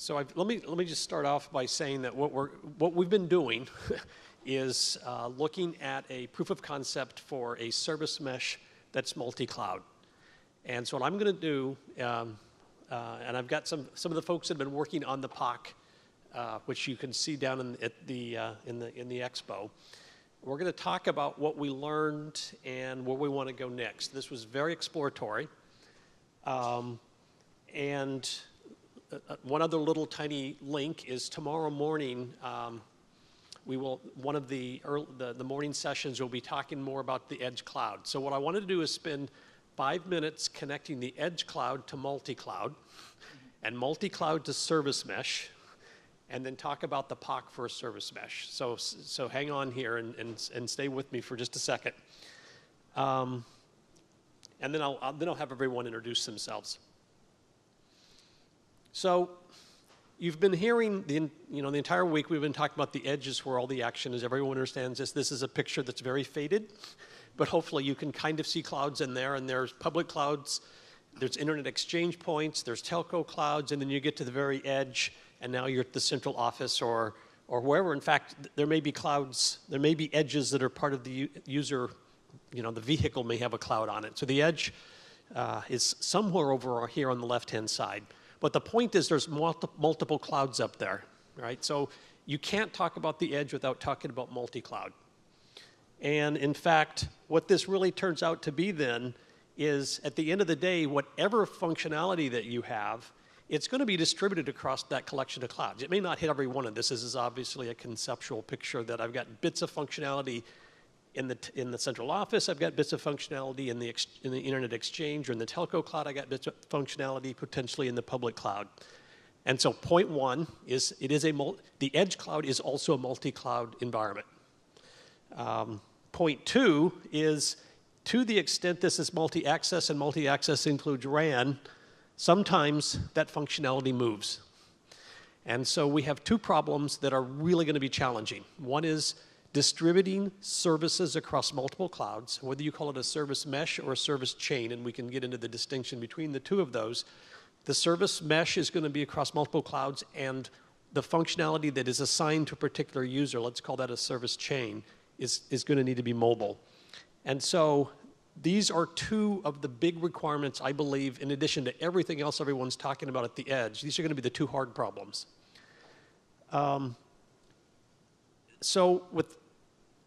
So let me just start off by saying that what we've been doing is looking at a proof of concept for a service mesh that's multi-cloud. And so what I'm going to do, and I've got some of the folks that have been working on the POC, which you can see down in the expo. We're going to talk about what we learned and where we want to go next. This was very exploratory, and one other little tiny link is tomorrow morning. One of the morning sessions will be talking more about the edge cloud. So what I wanted to do is spend 5 minutes connecting the edge cloud to multi-cloud, and multi-cloud to service mesh, and then talk about the POC for a service mesh. So hang on here and stay with me for just a second, and then I'll have everyone introduce themselves. So you've been hearing the entire week we've been talking about the edges where all the action is. Everyone understands this. This is a picture that's very faded, but hopefully you can kind of see clouds in there, and there's public clouds, there's internet exchange points, there's telco clouds, and then you get to the very edge, and now you're at the central office or wherever. In fact, there may be clouds, there may be edges that are part of the user, the vehicle may have a cloud on it. So the edge is somewhere over here on the left-hand side. But the point is there's multiple clouds up there, right? So you can't talk about the edge without talking about multi-cloud. And in fact, what this really turns out to be then is at the end of the day, whatever functionality that you have, it's going to be distributed across that collection of clouds. It may not hit every one of this. This is obviously a conceptual picture that I've got bits of functionality in the central office. I've got bits of functionality in the internet exchange or in the telco cloud. I got bits of functionality potentially in the public cloud. And so point one is the edge cloud is also a multi-cloud environment. Point two is, to the extent this is multi-access and multi-access includes RAN, sometimes that functionality moves. And so we have two problems that are really going to be challenging. One is distributing services across multiple clouds, whether you call it a service mesh or a service chain, and we can get into the distinction between the two of those. The service mesh is going to be across multiple clouds, and the functionality that is assigned to a particular user, let's call that a service chain, is going to need to be mobile. And so these are two of the big requirements, I believe, in addition to everything else everyone's talking about at the edge. These are going to be the two hard problems. So with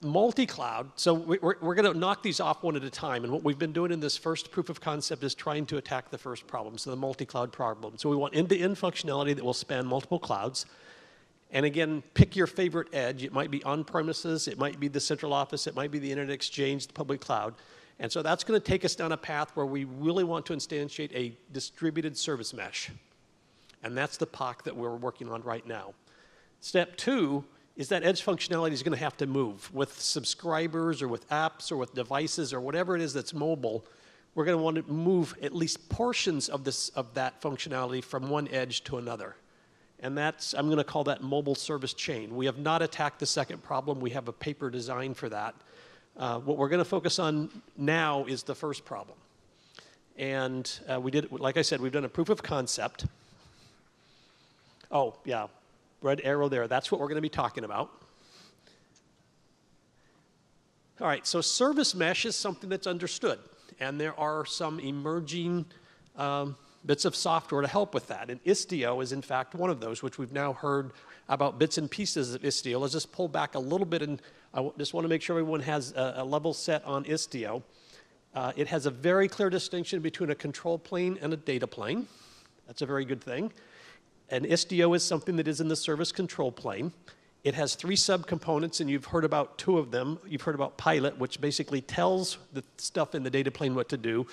multi-cloud, so we're going to knock these off one at a time. And what we've been doing in this first proof of concept is trying to attack the first problem, so the multi-cloud problem. So we want end-to-end functionality that will span multiple clouds. And again, pick your favorite edge. It might be on-premises, it might be the central office, it might be the internet exchange, the public cloud. And so that's going to take us down a path where we really want to instantiate a distributed service mesh. And that's the POC that we're working on right now. Step two is that edge functionality is going to have to move with subscribers or with apps or with devices or whatever it is that's mobile. We're going to want to move at least portions of that functionality from one edge to another. And I'm going to call that mobile service chain. We have not attacked the second problem. We have a paper design for that. What we're going to focus on now is the first problem. And like I said, we've done a proof of concept. Oh, yeah. Red arrow there, that's what we're going to be talking about. All right, so service mesh is something that's understood, and there are some emerging bits of software to help with that, and Istio is in fact one of those, which we've now heard about bits and pieces of Istio. Let's just pull back a little bit, and I just want to make sure everyone has a level set on Istio. It has a very clear distinction between a control plane and a data plane. That's a very good thing. And Istio is something that is in the service control plane. It has three subcomponents, and you've heard about two of them. You've heard about Pilot, which basically tells the stuff in the data plane what to do.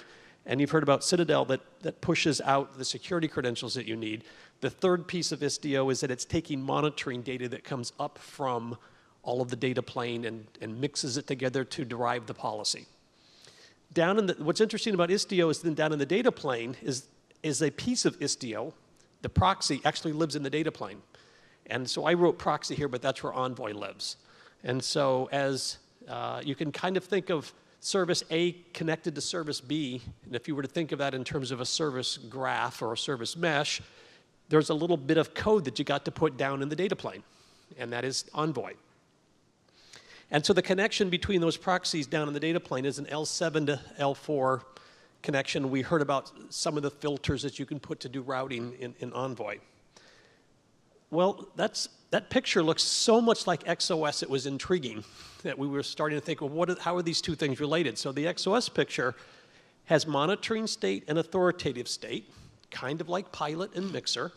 And you've heard about Citadel that pushes out the security credentials that you need. The third piece of Istio is that it's taking monitoring data that comes up from all of the data plane and mixes it together to derive the policy. What's interesting about Istio is then down in the data plane is a piece of Istio. The proxy actually lives in the data plane. And so I wrote proxy here, but that's where Envoy lives. And so as you can kind of think of service A connected to service B, and if you were to think of that in terms of a service graph or a service mesh, there's a little bit of code that you got to put down in the data plane, and that is Envoy. And so the connection between those proxies down in the data plane is an L7 to L4 connection. We heard about some of the filters that you can put to do routing in Envoy. Well, that picture looks so much like XOS, it was intriguing that we were starting to think, well, how are these two things related? So the XOS picture has monitoring state and authoritative state, kind of like pilot and mixer.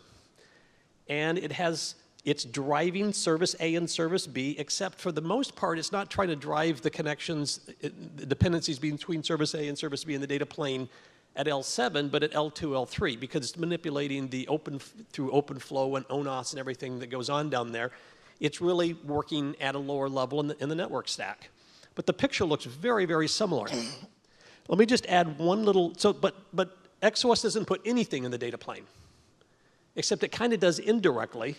And it's driving service A and service B, except for the most part, it's not trying to drive the connections, the dependencies between service A and service B in the data plane at L7, but at L2, L3, because it's manipulating the through OpenFlow and ONOS and everything that goes on down there. It's really working at a lower level in the network stack. But the picture looks very, very similar. Let me just add one little, but XOS doesn't put anything in the data plane, except it kind of does indirectly,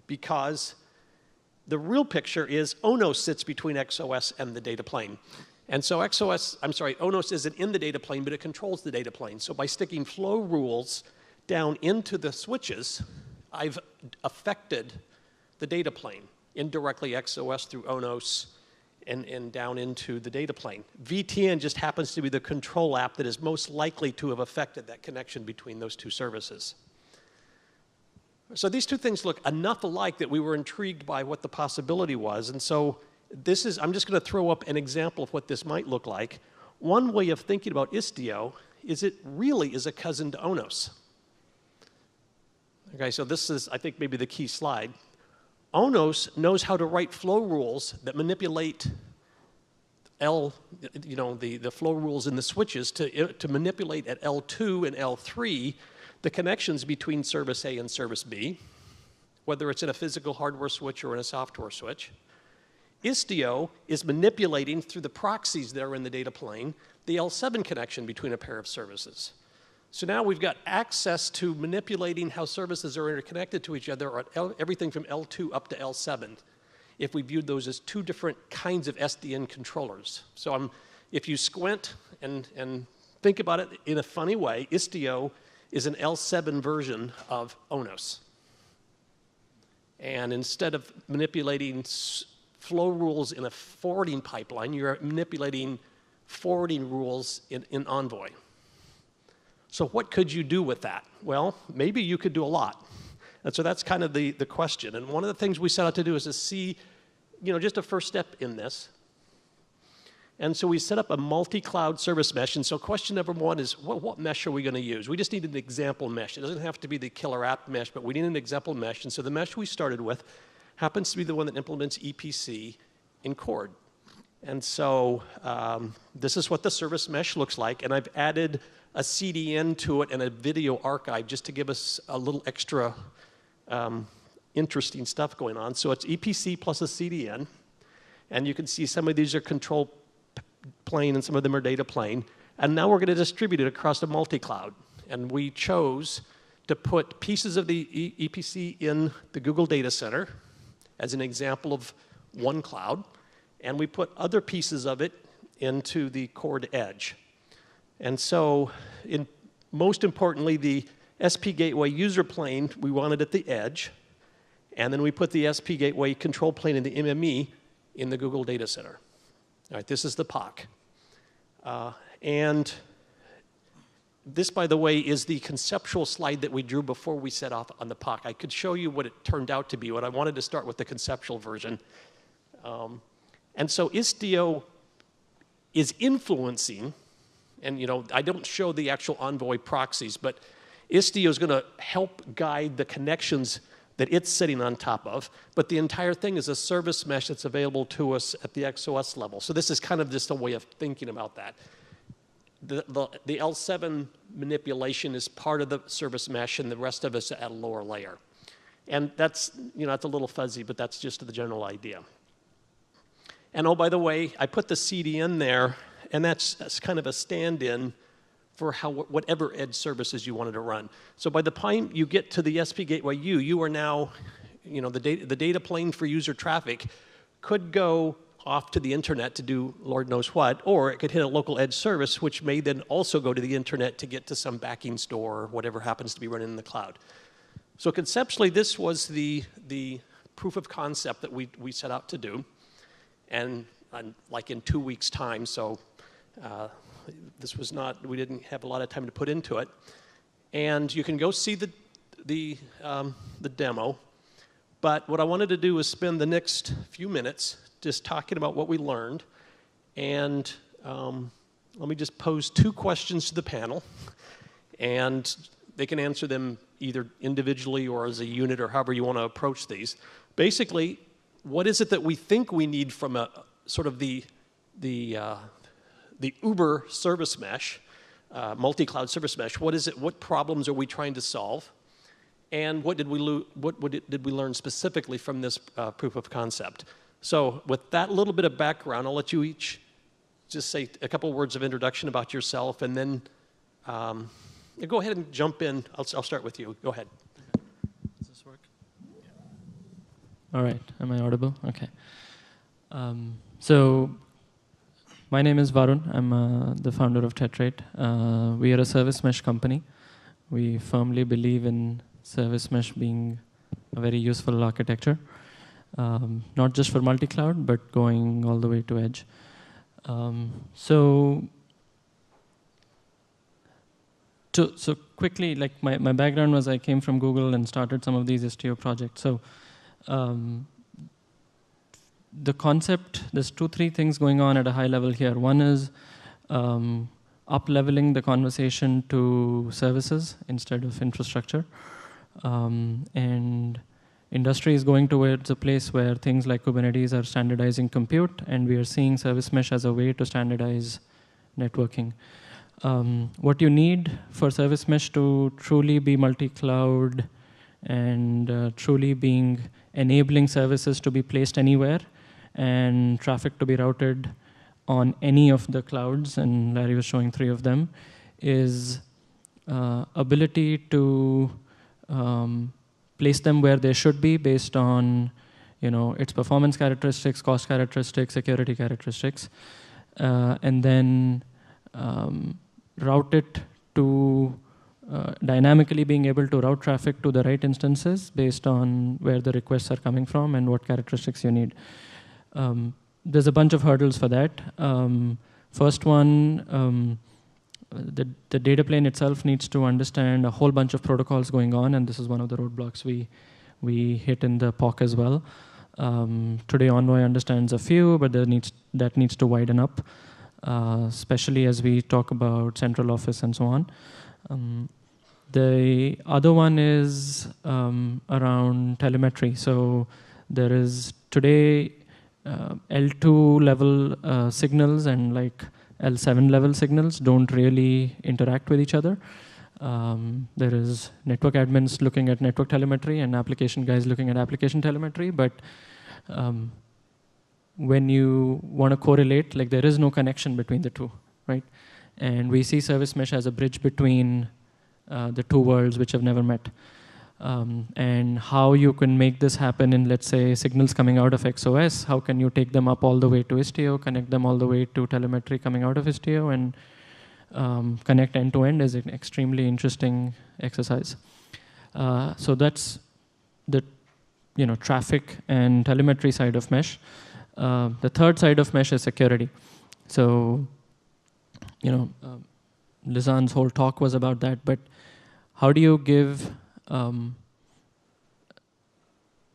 because the real picture is ONOS sits between XOS and the data plane. And so ONOS isn't in the data plane, but it controls the data plane. So by sticking flow rules down into the switches, I've affected the data plane, indirectly XOS through ONOS and down into the data plane. VTN just happens to be the control app that is most likely to have affected that connection between those two services. So these two things look enough alike that we were intrigued by what the possibility was. And so I'm just going to throw up an example of what this might look like. One way of thinking about Istio is it really is a cousin to ONOS. Okay, so this is, I think, maybe the key slide. ONOS knows how to write flow rules that manipulate the flow rules in the switches to manipulate at L2 and L3 the connections between service A and service B, whether it's in a physical hardware switch or in a software switch. Istio is manipulating through the proxies that are in the data plane the L7 connection between a pair of services. So now we've got access to manipulating how services are interconnected to each other at everything from L2 up to L7, if we viewed those as two different kinds of SDN controllers. So if you squint and think about it in a funny way, Istio is an L7 version of ONOS. And instead of manipulating flow rules in a forwarding pipeline, you're manipulating forwarding rules in Envoy. So what could you do with that? Well, maybe you could do a lot. And so that's kind of the question. And one of the things we set out to do is to see, just a first step in this. And so we set up a multi-cloud service mesh. And so question number one is, what mesh are we going to use? We just need an example mesh. It doesn't have to be the killer app mesh, but we need an example mesh. And so the mesh we started with happens to be the one that implements EPC in Chord. And so this is what the service mesh looks like. And I've added a CDN to it and a video archive just to give us a little extra interesting stuff going on. So it's EPC plus a CDN. And you can see some of these are control plane and some of them are data plane. And now we're going to distribute it across a multi-cloud. And we chose to put pieces of the EPC in the Google Data Center as an example of one cloud. And we put other pieces of it into the Chord edge. And so, most importantly, the SP Gateway user plane, we wanted at the edge. And then we put the SP Gateway control plane in the MME in the Google Data Center. All right, this is the POC. And this, by the way, is the conceptual slide that we drew before we set off on the POC. I could show you what it turned out to be, but I wanted to start with the conceptual version. And so Istio is influencing, and I don't show the actual Envoy proxies, but Istio is going to help guide the connections that it's sitting on top of, but the entire thing is a service mesh that's available to us at the XOS level. So this is kind of just a way of thinking about that. The L7 manipulation is part of the service mesh, and the rest of us at a lower layer. And that's, it's a little fuzzy, but that's just the general idea. And oh, by the way, I put the CDN there, and that's kind of a stand-in for whatever edge services you wanted to run. So by the time you get to the SP Gateway U, you are now, the data plane for user traffic could go off to the internet to do Lord knows what, or it could hit a local edge service, which may then also go to the internet to get to some backing store or whatever happens to be running in the cloud. So conceptually, this was the proof of concept that we set out to do. And like in 2 weeks' time, so this was not, we didn't have a lot of time to put into it. And you can go see the demo. But what I wanted to do was spend the next few minutes just talking about what we learned. And let me just pose 2 questions to the panel. And they can answer them either individually or as a unit or however you want to approach these. Basically, what is it that we think we need from a sort of the Uber service mesh, multi-cloud service mesh? What is it? What problems are we trying to solve? And what did we learn specifically from this proof of concept? So with that little bit of background, I'll let you each just say a couple words of introduction about yourself, and then go ahead and jump in. I'll start with you. Go ahead. Does this work? Yeah. All right. Am I audible? Okay. So my name is Varun. I'm the founder of Tetrate. We are a service mesh company. We firmly believe in service mesh being a very useful architecture, not just for multi-cloud, but going all the way to edge. So quickly, like my background was I came from Google and started some of these Istio projects. So the concept, there's 2-3 things going on at a high level here. One is up-leveling the conversation to services instead of infrastructure. And industry is going towards a place where things like Kubernetes are standardizing compute, and we are seeing service mesh as a way to standardize networking. What you need for service mesh to truly be multi-cloud and truly being enabling services to be placed anywhere and traffic to be routed on any of the clouds, and Larry was showing 3 of them, is ability to place them where they should be based on, its performance characteristics, cost characteristics, security characteristics, and then route it to dynamically being able to route traffic to the right instances based on where the requests are coming from and what characteristics you need. There's a bunch of hurdles for that. First one, the data plane itself needs to understand a whole bunch of protocols going on, and this is one of the roadblocks we hit in the POC as well. Today Envoy understands a few, but that needs to widen up, especially as we talk about central office and so on. The other one is around telemetry. So there is today L2 level signals and like L7 level signals don't really interact with each other. There is network admins looking at network telemetry and application guys looking at application telemetry, but when you want to correlate, like there is no connection between the two, right? And we see service mesh as a bridge between the 2 worlds which have never met. And how you can make this happen in, let's say, signals coming out of XOS, how can you take them up all the way to Istio, connect them all the way to telemetry coming out of Istio, and connect end-to-end is an extremely interesting exercise. So that's the traffic and telemetry side of mesh. The third side of mesh is security. So Lizanne's whole talk was about that, but how do you give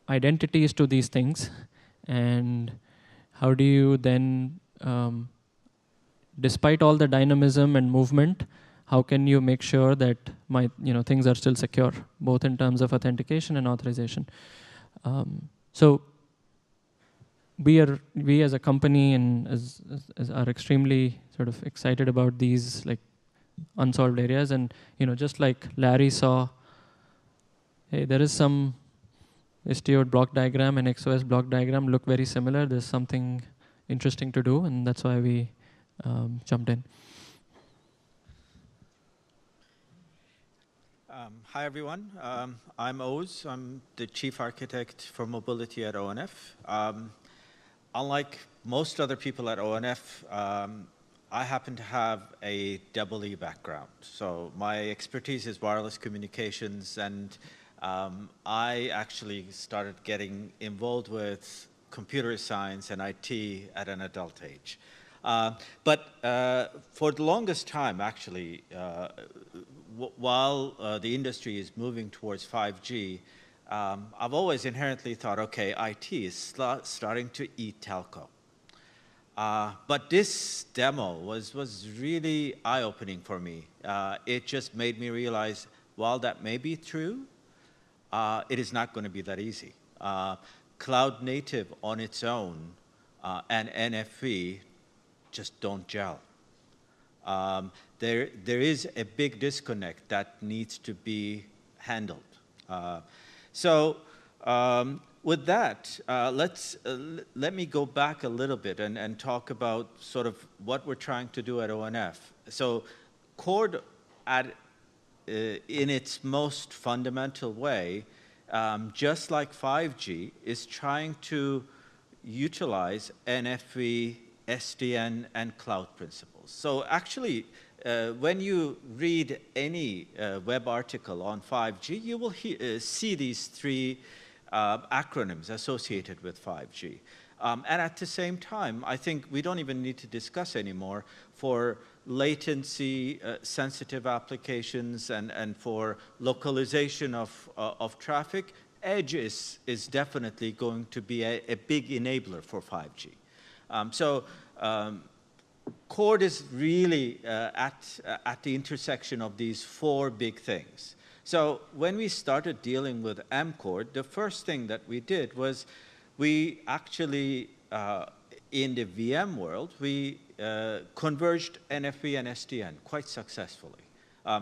identities to these things, and how do you then, despite all the dynamism and movement, how can you make sure that things are still secure, both in terms of authentication and authorization? So we as a company and as are extremely sort of excited about these like unsolved areas, and just like Larry saw, hey, there is some Istio block diagram and XOS block diagram look very similar. There's something interesting to do, and that's why we jumped in. Hi, everyone. I'm Oz. I'm the chief architect for mobility at ONF. Unlike most other people at ONF, I happen to have a EE background. So my expertise is wireless communications, and I actually started getting involved with computer science and IT at an adult age. But for the longest time, actually, while the industry is moving towards 5G, I've always inherently thought, okay, IT is starting to eat telco. But this demo was really eye-opening for me. It just made me realize, while that may be true, it is not going to be that easy. Cloud native on its own and NFV just don't gel. There is a big disconnect that needs to be handled. With that, let me go back a little bit and talk about sort of what we're trying to do at ONF. So Chord, in its most fundamental way, just like 5G, is trying to utilize NFV, SDN, and cloud principles. So actually, when you read any web article on 5G, you will see these three acronyms associated with 5G. And at the same time, I think we don't even need to discuss anymore for latency sensitive applications and for localization of traffic. Edge is definitely going to be a big enabler for 5G. Chord is really at the intersection of these four big things. So when we started dealing with M-Chord, the first thing that we did was we actually, in the VM world, we converged NFV and SDN quite successfully.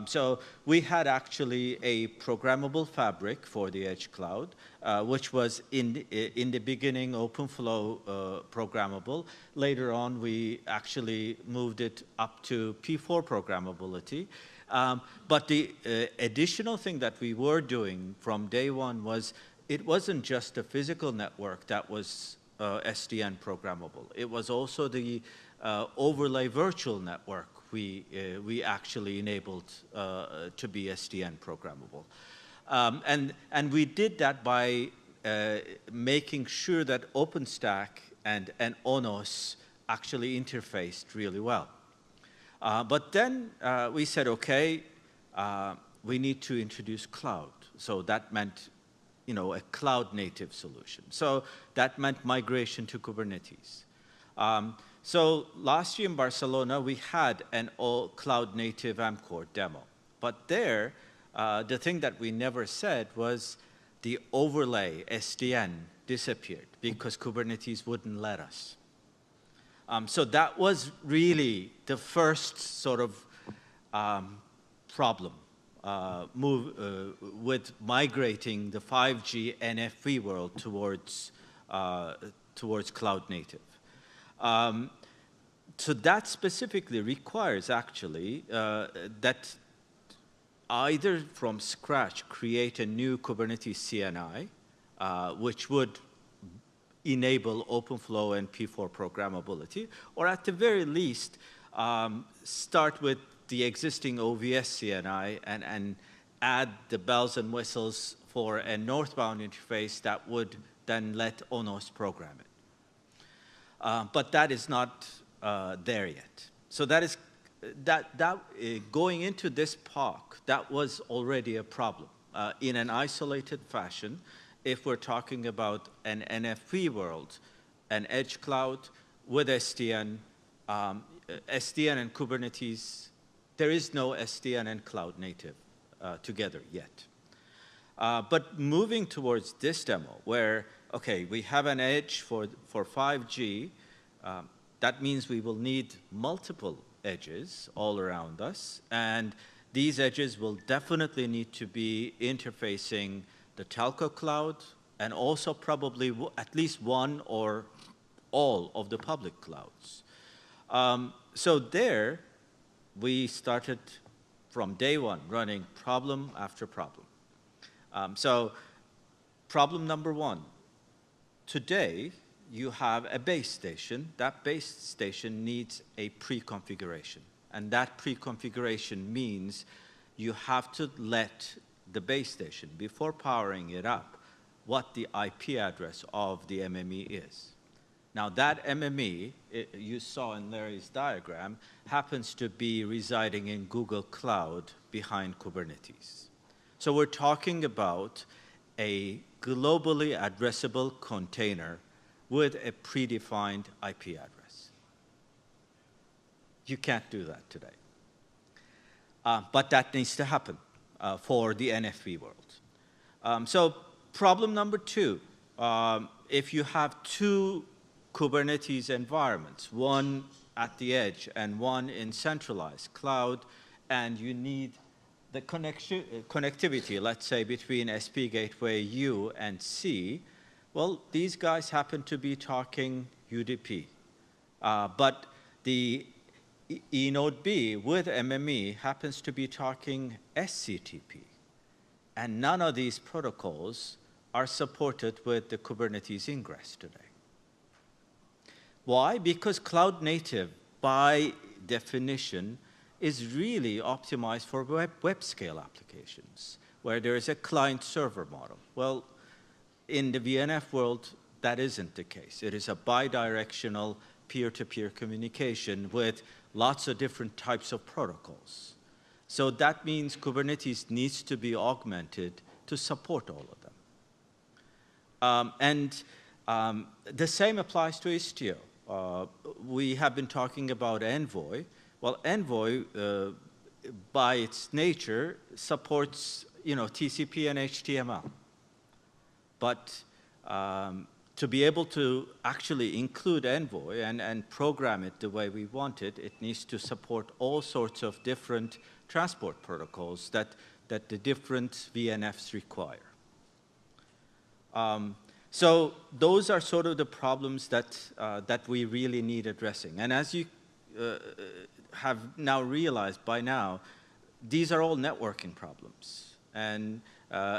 So we had actually a programmable fabric for the edge cloud, which was in the beginning OpenFlow programmable. Later on, we actually moved it up to P4 programmability. But the additional thing that we were doing from day one was it wasn't just a physical network that was SDN programmable. It was also the overlay virtual network we actually enabled to be SDN programmable. And we did that by making sure that OpenStack and ONOS actually interfaced really well. But then we said, okay, we need to introduce cloud. So that meant, a cloud-native solution. So that meant migration to Kubernetes. So last year in Barcelona, we had an all cloud-native M-Chord demo. But there, the thing that we never said was the overlay SDN disappeared because Kubernetes wouldn't let us. So that was really the first sort of problem with migrating the 5G NFV world towards cloud native. So that specifically requires actually that either from scratch create a new Kubernetes CNI, which would enable OpenFlow and P4 programmability, or at the very least, start with the existing OVS CNI and add the bells and whistles for a northbound interface that would then let ONOS program it. But that is not there yet. So that is going into this POC, that was already a problem in an isolated fashion. If we're talking about an NFV world, an edge cloud with SDN, SDN and Kubernetes, there is no SDN and cloud native together yet. But moving towards this demo where, okay, we have an edge for 5G, that means we will need multiple edges all around us, and these edges will definitely need to be interfacing the telco cloud and also probably at least one or all of the public clouds. So there, we started from day one running problem after problem. So problem number one, today you have a base station. That base station needs a pre-configuration. And that pre-configuration means you have to let the base station, before powering it up, what the IP address of the MME is. Now that MME, you saw in Larry's diagram, happens to be residing in Google Cloud behind Kubernetes. So we're talking about a globally addressable container with a predefined IP address. You can't do that today. But that needs to happen for the NFV world. So problem number 2, if you have 2 Kubernetes environments, one at the edge and one in centralized cloud, and you need the connectivity, let's say, between SP Gateway U and C, well, these guys happen to be talking UDP. But the eNode B with MME happens to be talking SCTP. And none of these protocols are supported with the Kubernetes ingress today. Why? Because cloud native, by definition, is really optimized for web scale applications, where there is a client-server model. Well, in the VNF world, that isn't the case. It is a bidirectional peer-to-peer communication with lots of different types of protocols. So that means Kubernetes needs to be augmented to support all of them. The same applies to Istio. We have been talking about Envoy. Well, Envoy, by its nature, supports TCP and HTML. But to be able to actually include Envoy and program it the way we want it, it needs to support all sorts of different transport protocols that the different VNFs require. So those are sort of the problems that we really need addressing. And as you have now realized by now, these are all networking problems. And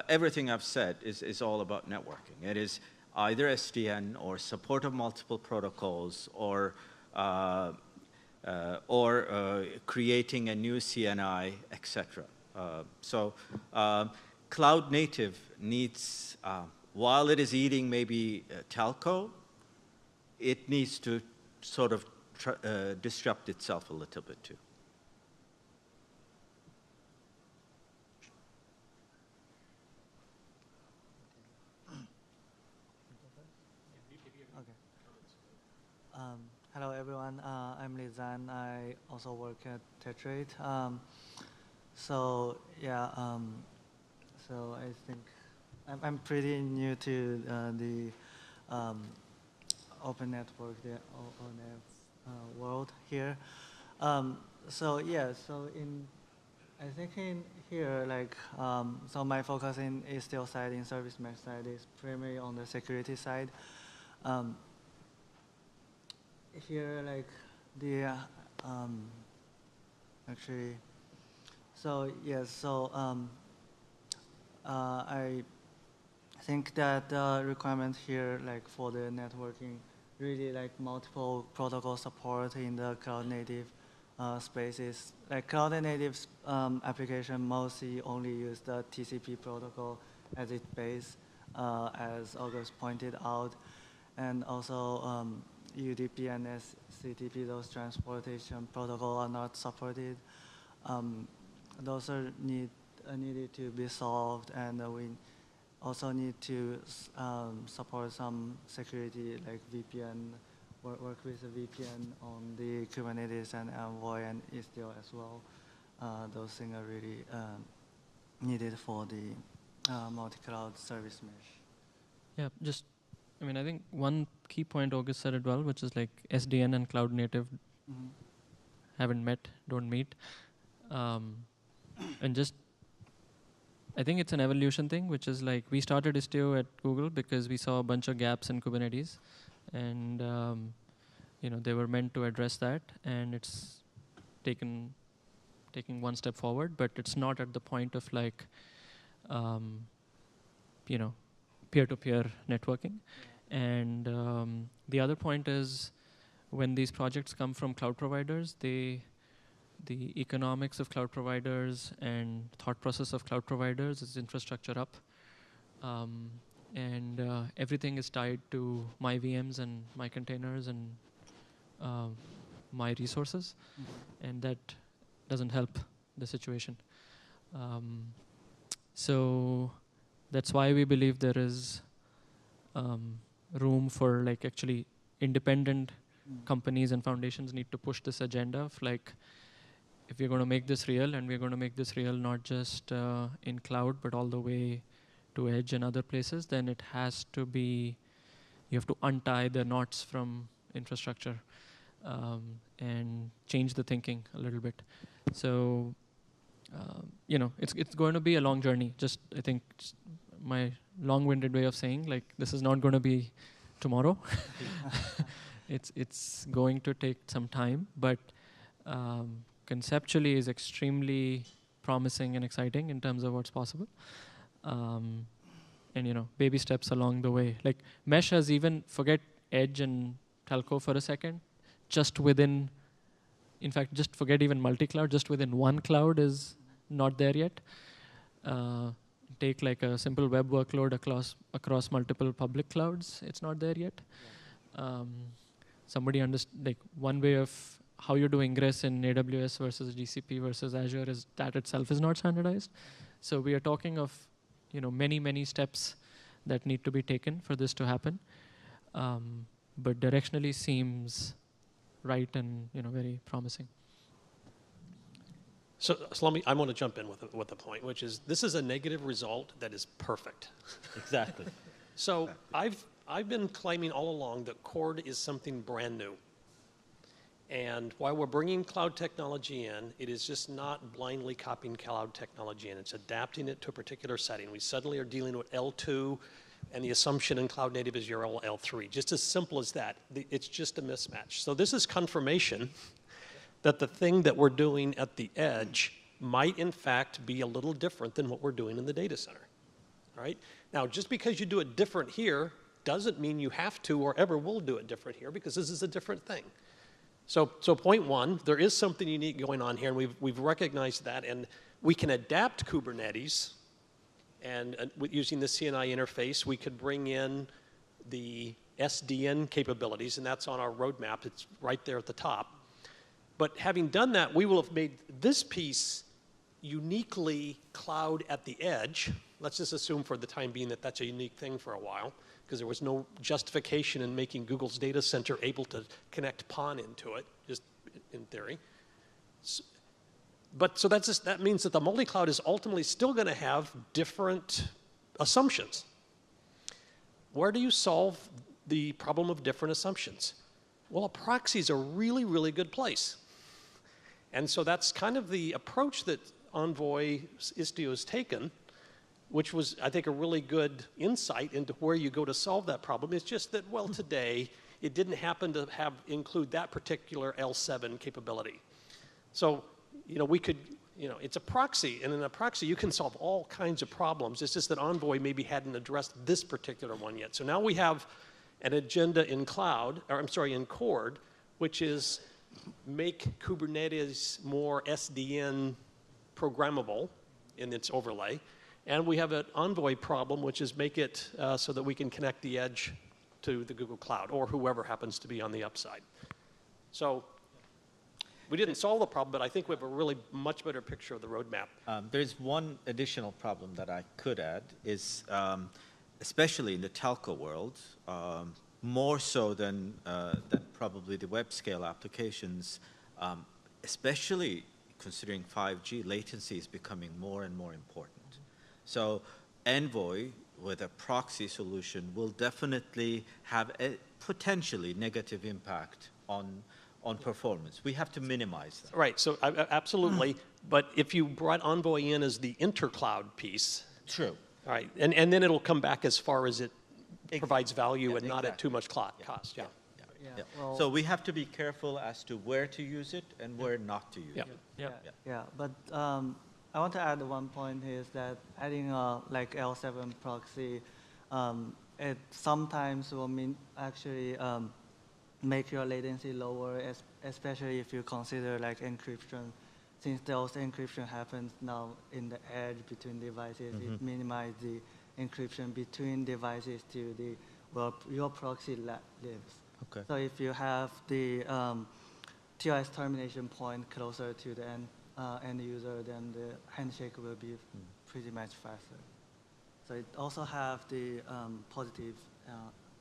everything I've said is all about networking. It is either SDN or support of multiple protocols or creating a new CNI, etc. So cloud native needs, while it is eating maybe telco, it needs to sort of disrupt itself a little bit too. Hello, everyone. I'm Lizan. I also work at Tetrate. So I think I'm pretty new to the open network, the ONF world here. So I think in here, so my focus is still side in service mesh side is primarily on the security side. Here, actually, so yes, so I think that the requirement here, for the networking, really multiple protocol support in the cloud native spaces. Cloud native application mostly only use the TCP protocol as its base, as August pointed out, and also UDP and SCTP, those transportation protocol are not supported. Those are needed to be solved, and we also need to support some security, like VPN, work with a VPN on the Kubernetes and Envoy and Istio as well. Those things are really needed for the multi-cloud service mesh. Yeah, I think one key point August said it well, which is SDN and cloud native haven't met, don't meet. And I think it's an evolution thing, which is we started Istio at Google because we saw a bunch of gaps in Kubernetes, and they were meant to address that, and it's taking one step forward, but it's not at the point of peer-to-peer networking. And the other point is when these projects come from cloud providers, they the economics of cloud providers and thought process of cloud providers is infrastructure up. And everything is tied to my VMs and my containers and my resources. And that doesn't help the situation. So that's why we believe there is room for like actually independent companies and foundations need to push this agenda of like, if we're going to make this real, and we're going to make this real not just in cloud, but all the way to edge and other places, then it has to be, you have to untie the knots from infrastructure and change the thinking a little bit. So, it's going to be a long journey. Just, I think, my long-winded way of saying, like, this is not going to be tomorrow. It's going to take some time, but conceptually is extremely promising and exciting in terms of what's possible. And baby steps along the way. Like mesh has even, forget edge and telco for a second, just forget even multi-cloud, just within one cloud is not there yet. Take like a simple web workload across multiple public clouds, it's not there yet. Somebody like one way of how you do ingress in AWS versus GCP versus Azure is that itself is not standardized. So we are talking of many steps that need to be taken for this to happen, but directionally seems right and very promising. So I want to jump in with a point, which is this is a negative result that is perfect. Exactly. So I've been claiming all along that Cord is something brand new. And while we're bringing cloud technology in, it is just not blindly copying cloud technology in. It's adapting it to a particular setting. We suddenly are dealing with L2, and the assumption in cloud native is your L3. Just as simple as that. It's just a mismatch. So this is confirmation that the thing that we're doing at the edge might in fact be a little different than what we're doing in the data center, right? Now, just because you do it different here doesn't mean you have to or ever will do it different here, because this is a different thing. So point one, there is something unique going on here, and we've recognized that, and we can adapt Kubernetes, and using the CNI interface, we could bring in the SDN capabilities, and that's on our roadmap. It's right there at the top. But having done that, we will have made this piece uniquely cloud at the edge. Let's just assume for the time being that that's a unique thing for a while, because there was no justification in making Google's data center able to connect PON into it, just in theory. So that means that the multi-cloud is ultimately still going to have different assumptions. Where do you solve the problem of different assumptions? Well, a proxy is a really, really good place. And so that's kind of the approach that Envoy Istio has taken, which was, I think, a really good insight into where you go to solve that problem. It's just that, well, today, it didn't happen to include that particular L7 capability. So, we could, it's a proxy, and in a proxy, you can solve all kinds of problems. It's just that Envoy maybe hadn't addressed this particular one yet. So now we have an agenda in in Cord, which is make Kubernetes more SDN programmable in its overlay. And we have an Envoy problem, which is make it so that we can connect the edge to the Google Cloud, or whoever happens to be on the upside. So we didn't solve the problem, but I think we have a really much better picture of the roadmap. There's one additional problem that I could add is, especially in the telco world, more so than probably the web scale applications, especially considering 5G, latency is becoming more and more important. So Envoy with a proxy solution will definitely have a potentially negative impact on performance. We have to minimize that. Right, so absolutely, but if you brought Envoy in as the intercloud piece. True. All right, and then it'll come back as far as it provides value and not at too much cost. Yeah. Well, so we have to be careful as to where to use it and where not to use it. Yeah, but I want to add one point is that adding a like L7 proxy, it sometimes will mean actually make your latency lower, especially if you consider like encryption since those encryption happens now in the edge between devices, it minimizes the encryption between devices to the where your proxy lives. Okay. So if you have the TLS termination point closer to the end user, then the handshake will be pretty much faster. So it also have the positive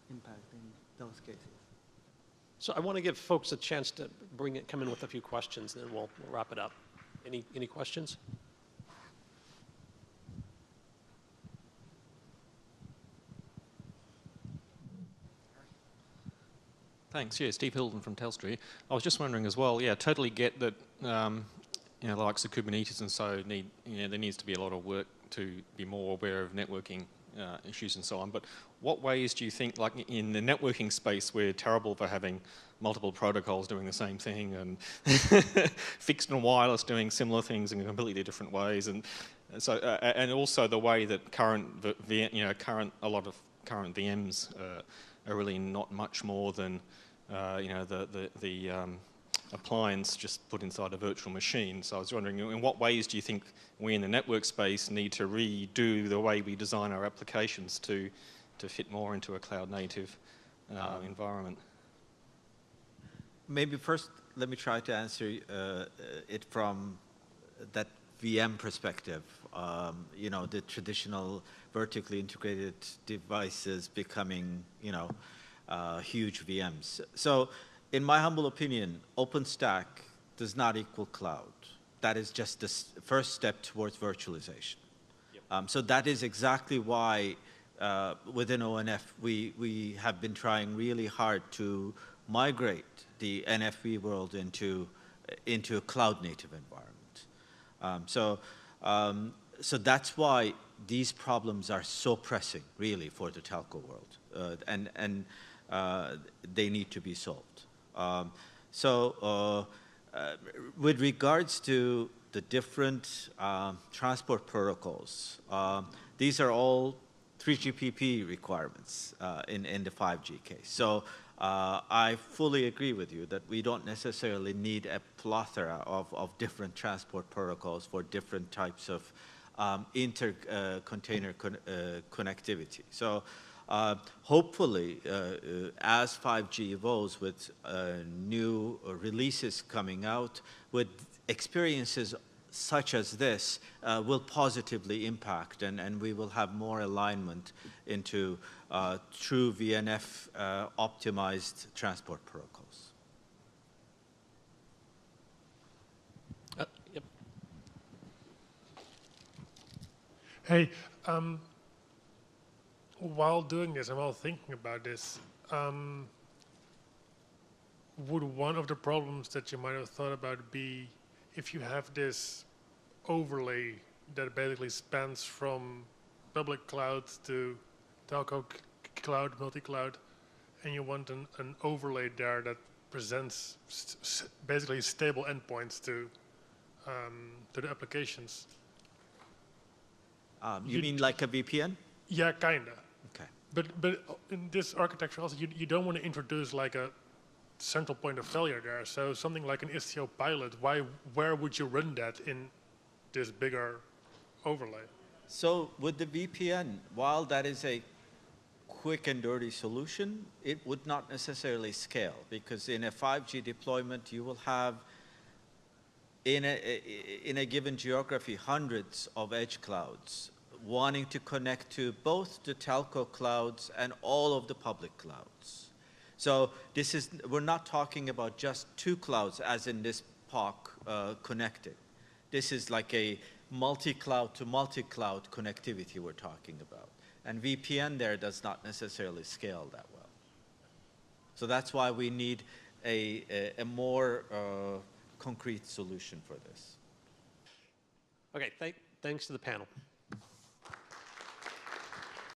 impact in those cases. So I want to give folks a chance to come in with a few questions, and then we'll wrap it up. Any questions? Thanks. Yeah, Steve Hilton from Telstra. I was just wondering as well. Yeah, totally get that. You know, the likes of Kubernetes and so there needs to be a lot of work to be more aware of networking issues and so on. But what ways do you think, like in the networking space, we're terrible for having multiple protocols doing the same thing, and fixed and wireless doing similar things in completely different ways, and so and also the way that a lot of current VMs are really not much more than the appliance just put inside a virtual machine. So I was wondering, in what ways do you think we in the network space need to redo the way we design our applications to fit more into a cloud-native environment? Maybe first, let me try to answer it from that VM perspective. The traditional vertically integrated devices becoming, huge VMs. So, in my humble opinion, OpenStack does not equal cloud. That is just the first step towards virtualization. Yep. So that is exactly why within ONF we have been trying really hard to migrate the NFV world into a cloud-native environment. So that's why these problems are so pressing, really, for the telco world, and they need to be solved. With regards to the different transport protocols, these are all 3GPP requirements in the 5G case. So I fully agree with you that we don't necessarily need a plethora of different transport protocols for different types of inter-container connectivity. So hopefully, as 5G evolves with new releases coming out, with experiences such as this, will positively impact, and we will have more alignment into true VNF optimized transport protocols. Yep. Hey, while doing this and while thinking about this, would one of the problems that you might have thought about be if you have this overlay that basically spans from public cloud to telco cloud, multi-cloud, and you want an overlay there that presents basically stable endpoints to the applications? You mean like a VPN? Yeah, kinda. Okay. But in this architecture also, you don't want to introduce like a central point of failure there. So something like an Istio pilot, where would you run that in this bigger overlay? So with the VPN, while that is a quick and dirty solution, it would not necessarily scale, because in a 5G deployment, you will have in a given geography hundreds of edge clouds wanting to connect to both the telco clouds and all of the public clouds. So we're not talking about just two clouds as in this POC connected. This is like a multi-cloud to multi-cloud connectivity we're talking about. And VPN there does not necessarily scale that well. So that's why we need a more concrete solution for this. Okay, thanks to the panel.